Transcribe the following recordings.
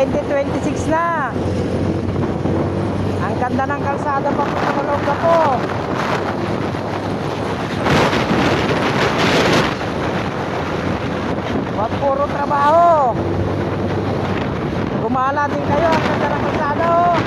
2026 na. Ang ganda ng kalsada pa sa Olongapo. Wag puro trabaho. Gumala din kayo. Ang ganda ng kalsada oh.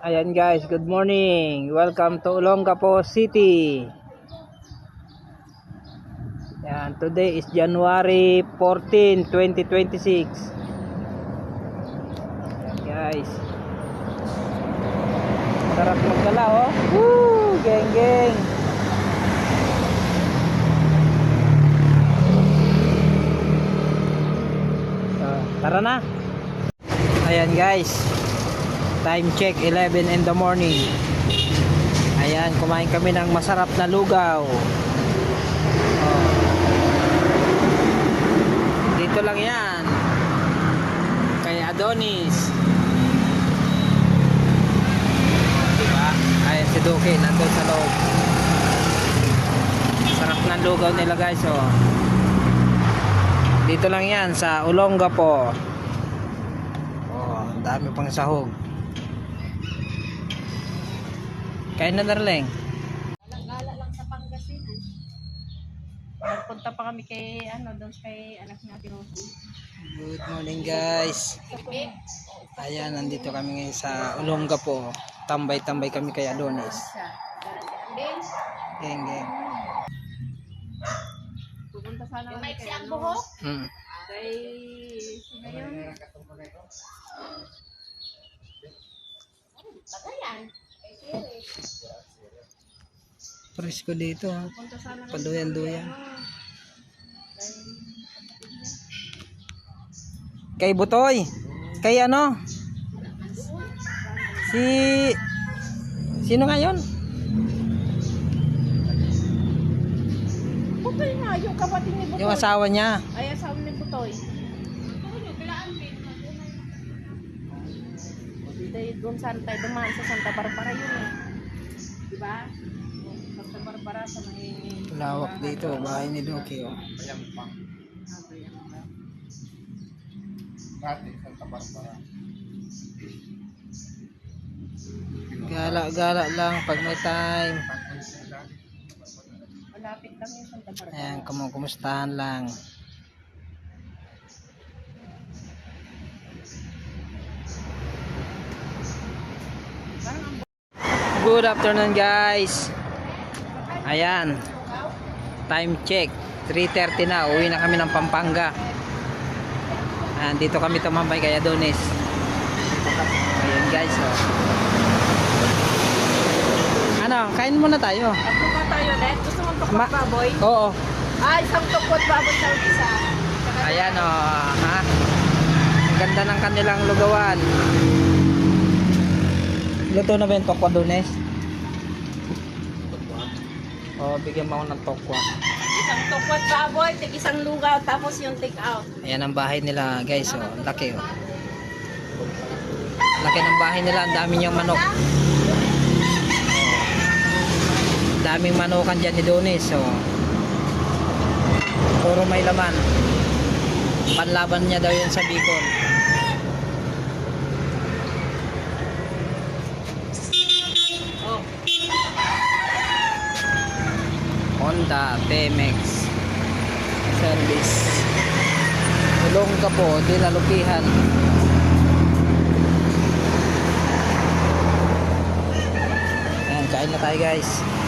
Ayan guys, good morning. Welcome to Olongapo City. Ayan, today is January 14, 2026. Ayan guys. Sarap magdala oh. Woo! Geng geng. Tara na. Ayan guys. Time check 11 in the morning. Ayan, kumain kami ng masarap na lugaw. Dito lang yan. Kay Adonis. Diba? Ayan si Duque, nandun sa loob. Sarap ng lugaw nila guys oh. Dito lang yan sa Olongapo. Oh, dami pang sahog. Kain na darling. Gala lang sa Pangasinan. Nagpunta pa kami kay doon kay anak natin Rosie. Good morning guys. Ayan, nandito kami ngayon sa Olongapo. Tambay-tambay kami kay Adonis. Geng geng. Pupunta sana kami kay buhok. Kay sino yun? Patayan. Presko dito ha. Paduyan-duyan. Kay Butoy. Kay ano? Sino ngayon? Butoy nga, yung kapatid ni Butoy. Yung asawa niya. Ay, asawa ni Butoy. Doon saan tayo dumaan sa Santa Barbara yun eh. Diba? Santa Barbara sa may... Lawak dito, bahay ni Duque oh. Payampang. Dati, Santa Barbara. Gala-gala lang pag may time. Malapit lang yung Santa Barbara. Ayan, kumustahan lang. Good afternoon guys. Ayan, time check 3:30 na, uwi na kami ng Pampanga. Ayan, dito kami tumambay kay Adonis. Ayan guys oh. Ano, kain muna tayo. Tatlo ba tayo, Net? Gusto mong tukot baboy? Oo. Ay, isang tukot baboy sa isa. Ayan oh, ha? Ang ganda ng kanilang lugawan. Luto na ba yung tokwa doon, eh? O, bigyan mo ako ng tokwa. Isang tukwat baboy, tig isang lugaw, tapos yung take out. Ayan ang bahay nila, guys. Oh, laki, oh. Laki ng bahay nila. Ang dami niyang manok. Daming manokan dyan ni Donis. So, puro may laman. Panlaban niya daw yun sa Bicol. Oh. Honda TMX service. Tulong ka po, di lalupihan. Ayan, kain na tayo guys.